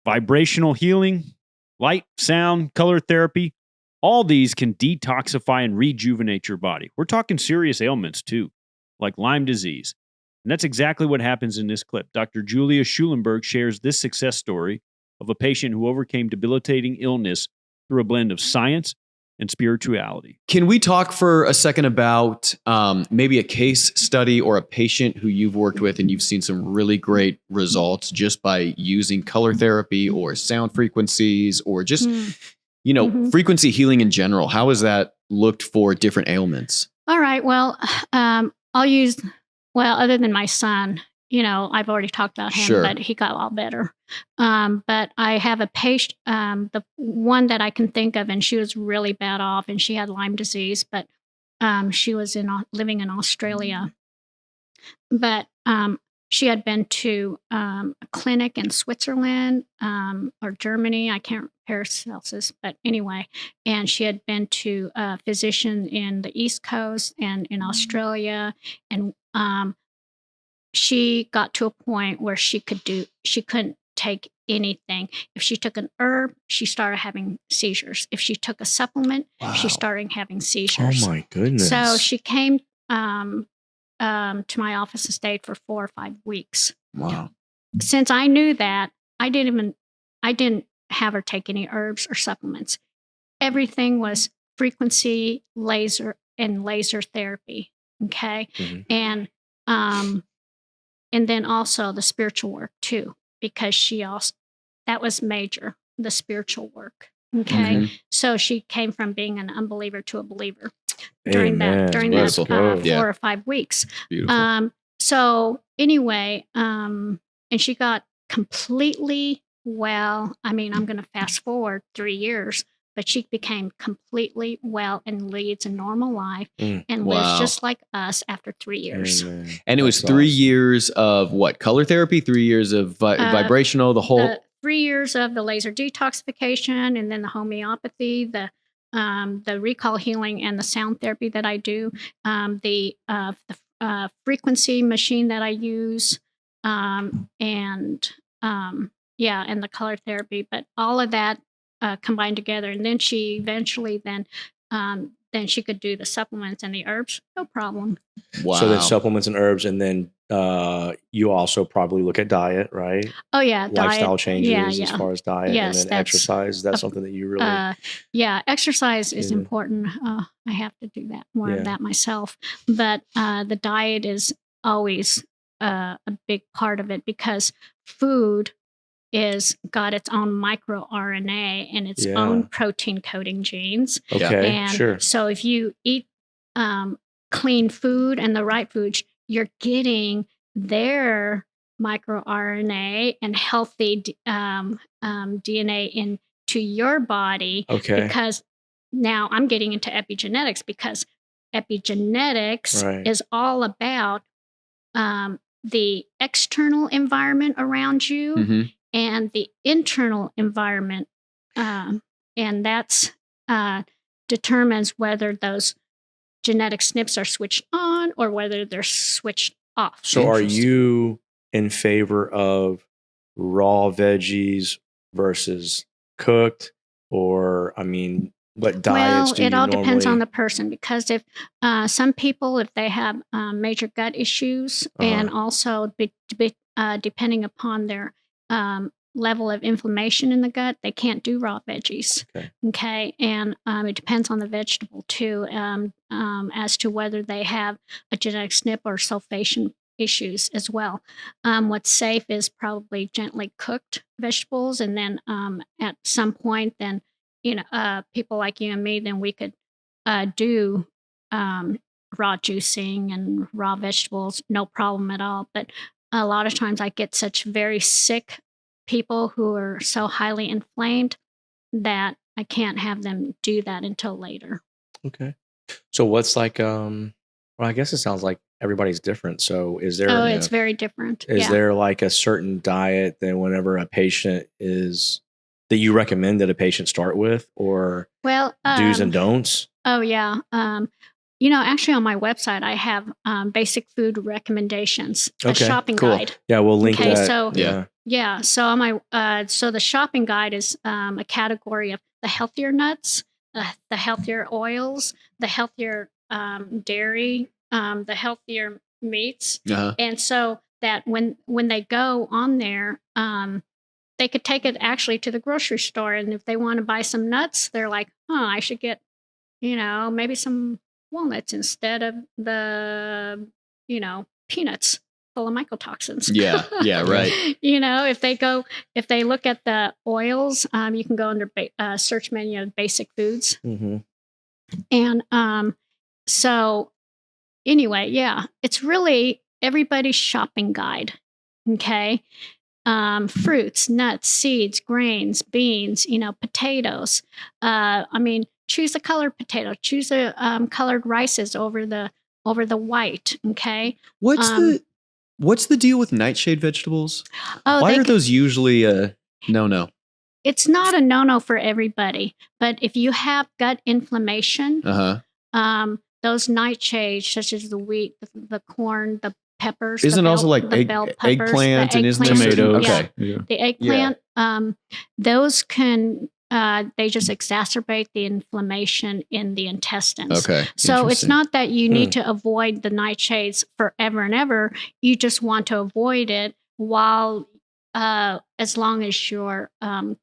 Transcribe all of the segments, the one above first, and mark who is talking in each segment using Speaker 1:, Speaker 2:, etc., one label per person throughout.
Speaker 1: vibrational healing, light, sound, color therapy. All these can detoxify and rejuvenate your body. We're talking serious ailments too, like Lyme disease. And that's exactly what happens in this clip. Dr. Julia Schulenberg shares this success story of a patient who overcame debilitating illness through a blend of science and spirituality.
Speaker 2: Can we talk for a second about maybe a case study or a patient who you've worked with and you've seen some really great results just by using color therapy or sound frequencies or just, frequency healing in general? How has that looked for different ailments?
Speaker 3: All right. Well, I'll use, other than my son, I've already talked about him, but he got all better. But I have a patient, the one that I can think of, and she was really bad off, and she had Lyme disease, but she was living in Australia. But she had been to a clinic in Switzerland or Germany. I can't Paracelsus, but anyway. And she had been to a physician in the East Coast and in Australia, and she got to a point where she couldn't take anything. If she took an herb, she started having seizures. If she took a supplement, she started having seizures.
Speaker 4: Oh my goodness.
Speaker 3: So she came to my office and stayed for 4 or 5 weeks.
Speaker 2: Wow.
Speaker 3: Since I knew that, I didn't have her take any herbs or supplements. Everything was frequency, laser, and laser therapy. Okay. Mm-hmm. And then also the spiritual work too, because that was major, the spiritual work. Okay. Mm-hmm. So she came from being an unbeliever to a believer during that 4 or 5 weeks.
Speaker 2: Beautiful.
Speaker 3: So anyway, and she got completely well. I mean, I'm going to fast forward 3 years, but she became completely well and leads a normal life and lives just like us after 3 years.
Speaker 2: And it was 3 years of what? Color therapy? 3 years of vibrational, the whole?
Speaker 3: 3 years of the laser detoxification, and then the homeopathy, the recall healing, and the sound therapy that I do, the frequency machine that I use, and the color therapy. But all of that combined together, and then she eventually then she could do the supplements and the herbs, no problem.
Speaker 2: Wow.
Speaker 4: So then supplements and herbs, and then you also probably look at diet, right?
Speaker 3: Oh yeah,
Speaker 4: lifestyle
Speaker 3: diet.
Speaker 4: changes as far as diet, and then exercise. Is that something that you really?
Speaker 3: Exercise is important. I have to do that more of that myself, but the diet is always a big part of it, because food is got its own microRNA and its own protein coding genes.
Speaker 4: Okay,
Speaker 3: and so if you eat clean food and the right foods, you're getting their microRNA and healthy DNA into your body.
Speaker 4: Okay.
Speaker 3: Because now I'm getting into epigenetics, because epigenetics is all about the external environment around you and the internal environment. And that's determines whether those genetic SNPs are switched on or whether they're switched off.
Speaker 4: So are you in favor of raw veggies versus cooked? Or, I mean, what diets do you
Speaker 3: all
Speaker 4: normally...
Speaker 3: depends on the person, because if some people, if they have major gut issues, and also depending upon their level of inflammation in the gut, they can't do raw veggies. Okay. And it depends on the vegetable too, as to whether they have a genetic SNP or sulfation issues as well. What's safe is probably gently cooked vegetables, and then at some point, then people like you and me, then we could do raw juicing and raw vegetables, no problem at all. But a lot of times I get such very sick people who are so highly inflamed that I can't have them do that until later.
Speaker 4: Okay. So what's like, well, I guess it sounds like everybody's different. So is there...
Speaker 3: it's very different.
Speaker 4: Is there like a certain diet that whenever a patient is... that you recommend that a patient start with, or do's and don'ts?
Speaker 3: Oh, yeah. Actually on my website, I have basic food recommendations, a
Speaker 4: Okay,
Speaker 3: shopping
Speaker 2: cool.
Speaker 3: guide.
Speaker 4: Yeah, we'll link
Speaker 3: Okay,
Speaker 4: that.
Speaker 3: so-
Speaker 4: yeah.
Speaker 3: Yeah. So on my so the shopping guide is a category of the healthier nuts, the healthier oils, the healthier dairy, the healthier meats,
Speaker 2: Uh-huh.
Speaker 3: and so that when they go on there, they could take it actually to the grocery store, and if they want to buy some nuts, they're like, I should get, maybe some walnuts instead of the, peanuts full of mycotoxins.
Speaker 2: Yeah. Yeah. Right.
Speaker 3: If they look at the oils, you can go under search menu of basic foods.
Speaker 4: Mm-hmm.
Speaker 3: And so anyway, yeah, it's really everybody's shopping guide. Okay. Fruits, nuts, seeds, grains, beans, potatoes. Choose a colored potato, choose a colored rices over the white. Okay.
Speaker 2: What's the deal with nightshade vegetables?
Speaker 3: Oh,
Speaker 2: Why are those usually no?
Speaker 3: It's not a no-no for everybody, but if you have gut inflammation, those nightshades, such as the wheat, the corn, the peppers,
Speaker 2: isn't also like
Speaker 3: the bell peppers,
Speaker 2: eggplant and isn't
Speaker 1: tomatoes?
Speaker 2: Okay.
Speaker 1: Yeah.
Speaker 3: The eggplant, those can they just exacerbate the inflammation in the intestines.
Speaker 2: Okay.
Speaker 3: So it's
Speaker 2: Interesting.
Speaker 3: not that you need to avoid the nightshades forever and ever. You just want to avoid it while as long as your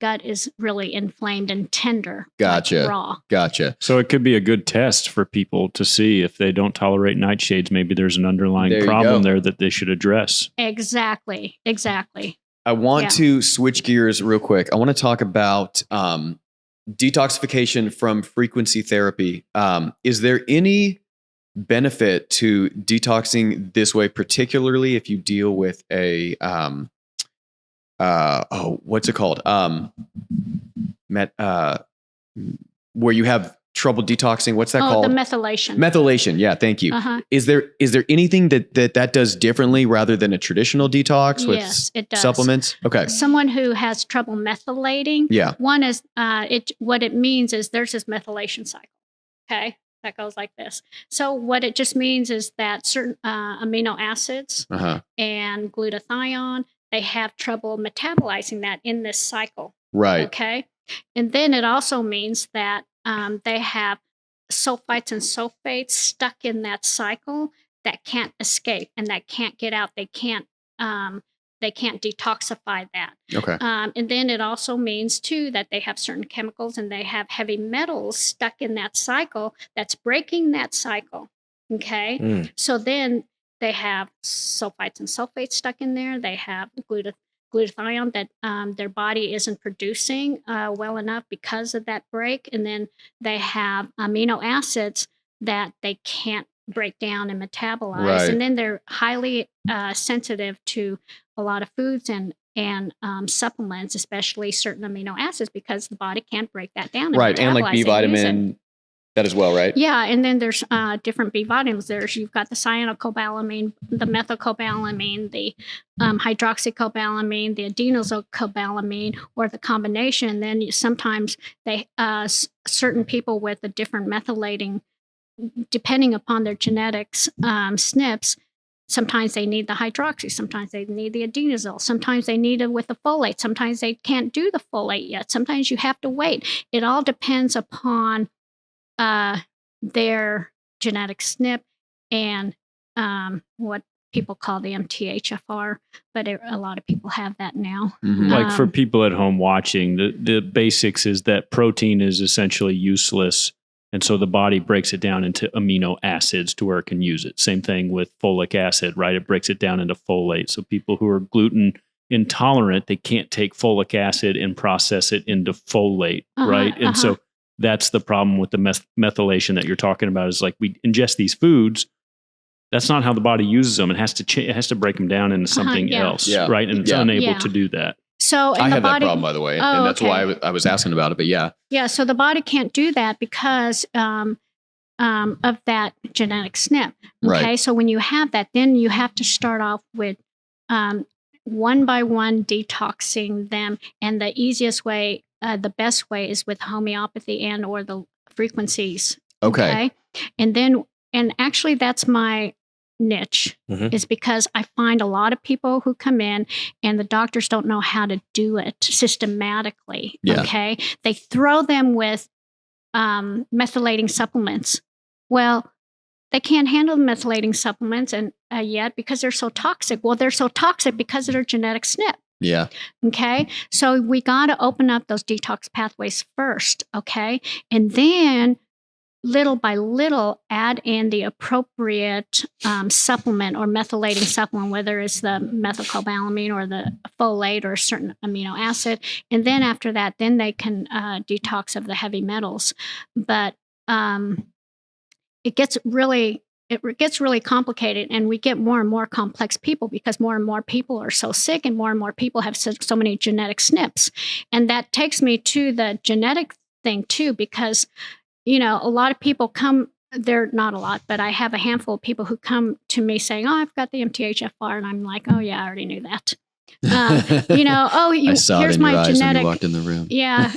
Speaker 3: gut is really inflamed and tender.
Speaker 2: Gotcha.
Speaker 3: Like raw.
Speaker 2: Gotcha.
Speaker 1: So it could be a good test for people to see if they don't tolerate nightshades. Maybe there's an underlying
Speaker 2: There you
Speaker 1: problem
Speaker 2: go.
Speaker 1: there that they should address.
Speaker 3: Exactly.
Speaker 2: I want to switch gears real quick. I want to talk about detoxification from frequency therapy. Is there any benefit to detoxing this way, particularly if you deal with a what's it called? Where you have trouble detoxing. What's that called?
Speaker 3: The methylation.
Speaker 2: Methylation. Yeah, thank you.
Speaker 3: Uh-huh.
Speaker 2: Is there anything that does differently rather than a traditional detox with
Speaker 3: Yes, it does.
Speaker 2: supplements? Okay.
Speaker 3: Someone who has trouble methylating,
Speaker 2: Yeah.
Speaker 3: one is what it means is there's this methylation cycle. Okay. That goes like this. So what it just means is that certain amino acids and glutathione, they have trouble metabolizing that in this cycle.
Speaker 2: Right.
Speaker 3: Okay. And then it also means that they have sulfites and sulfates stuck in that cycle that can't escape and that can't get out. They can't detoxify that.
Speaker 2: Okay.
Speaker 3: And then it also means too that they have certain chemicals and they have heavy metals stuck in that cycle that's breaking that cycle. Okay. So then they have sulfites and sulfates stuck in there. They have glutathione that their body isn't producing well enough because of that break. And then they have amino acids that they can't break down and metabolize.
Speaker 2: Right.
Speaker 3: And then they're highly sensitive to a lot of foods and supplements, especially certain amino acids, because the body can't break that down.
Speaker 2: Right. And like B vitamin, that as well, right?
Speaker 3: Yeah. And then there's different B vitamins. You've got the cyanocobalamin, the methylcobalamin, the hydroxycobalamin, the adenosylcobalamin, or the combination. And then sometimes they certain people with a different methylating, depending upon their genetics, SNPs, sometimes they need the hydroxy, sometimes they need the adenosine, sometimes they need it with the folate, sometimes they can't do the folate yet, sometimes you have to wait. It all depends upon their genetic SNP and what people call the MTHFR, but a lot of people have that now.
Speaker 2: Mm-hmm.
Speaker 1: Like for people at home watching, the basics is that protein is essentially useless. And so the body breaks it down into amino acids to where it can use it. Same thing with folic acid, right? It breaks it down into folate. So people who are gluten intolerant, they can't take folic acid and process it into folate, right? And so that's the problem with the methylation that you're talking about, is like we ingest these foods. That's not how the body uses them. It has to break them down into something else, right? And it's unable to do that.
Speaker 3: So
Speaker 2: I have that problem, by the way, and that's why I was asking about it. But yeah.
Speaker 3: So the body can't do that because of that genetic SNP. Okay,
Speaker 2: Right.
Speaker 3: so when you have that, then you have to start off with one by one detoxing them, and the easiest way, the best way, is with homeopathy and or the frequencies.
Speaker 2: Okay.
Speaker 3: And then and actually that's my niche, is because I find a lot of people who come in and the doctors don't know how to do it systematically.
Speaker 2: Yeah.
Speaker 3: Okay. They throw them with methylating supplements. Well, they can't handle the methylating supplements and yet because they're so toxic. Well, they're so toxic because of their genetic SNP.
Speaker 2: Yeah.
Speaker 3: Okay. So we got to open up those detox pathways first. Okay. And then little by little add in the appropriate supplement or methylating supplement, whether it's the methylcobalamin or the folate or a certain amino acid. And then after that, then they can detox of the heavy metals. But it gets really complicated, and we get more and more complex people because more and more people are so sick and more people have so many genetic SNPs. And that takes me to the genetic thing too, because a lot of people come, they're not a lot, but I have a handful of people who come to me saying, oh, I've got the MTHFR. And I'm like, oh, yeah, I already knew that.
Speaker 2: I saw
Speaker 3: here's
Speaker 2: it in your
Speaker 3: my
Speaker 2: eyes
Speaker 3: genetic.
Speaker 2: when you walked in the room.
Speaker 3: Yeah.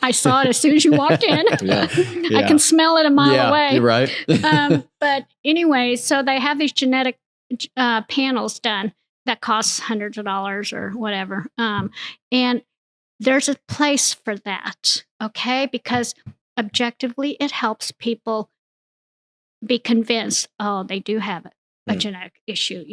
Speaker 3: I saw it as soon as you walked in.
Speaker 2: Yeah.
Speaker 3: I can smell it a mile away.
Speaker 2: You're right.
Speaker 3: But anyway, so they have these genetic panels done that costs hundreds of dollars or whatever. And there's a place for that, okay? Because objectively, it helps people be convinced, oh, they do have a genetic issue.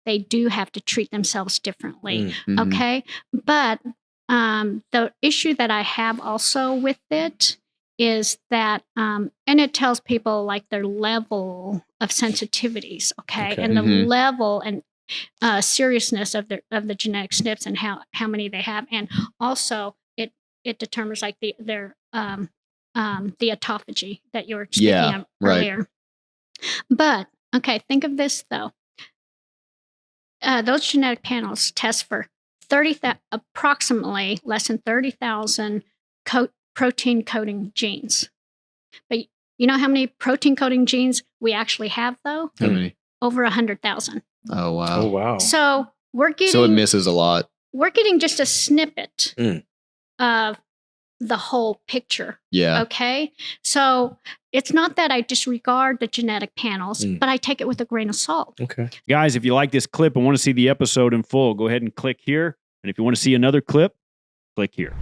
Speaker 3: They do have to treat themselves differently. Okay. But the issue that I have also with it is that, and it tells people like their level of sensitivities. Okay. And the level and seriousness of the genetic SNPs and how many they have. And also it determines like their the autophagy that you were speaking of earlier. But okay, think of this though. Those genetic panels test for approximately less than 30,000 protein coding genes. But you know how many protein coding genes we actually have though?
Speaker 2: How many?
Speaker 3: Over 100,000.
Speaker 2: Oh wow.
Speaker 4: Oh wow.
Speaker 3: So
Speaker 2: So it misses a lot.
Speaker 3: We're getting just a snippet of the whole picture.
Speaker 2: Yeah.
Speaker 3: Okay. So it's not that I disregard the genetic panels, but I take it with a grain of salt.
Speaker 4: Okay.
Speaker 1: Guys, if you like this clip and want to see the episode in full, go ahead and click here. And if you want to see another clip, click here.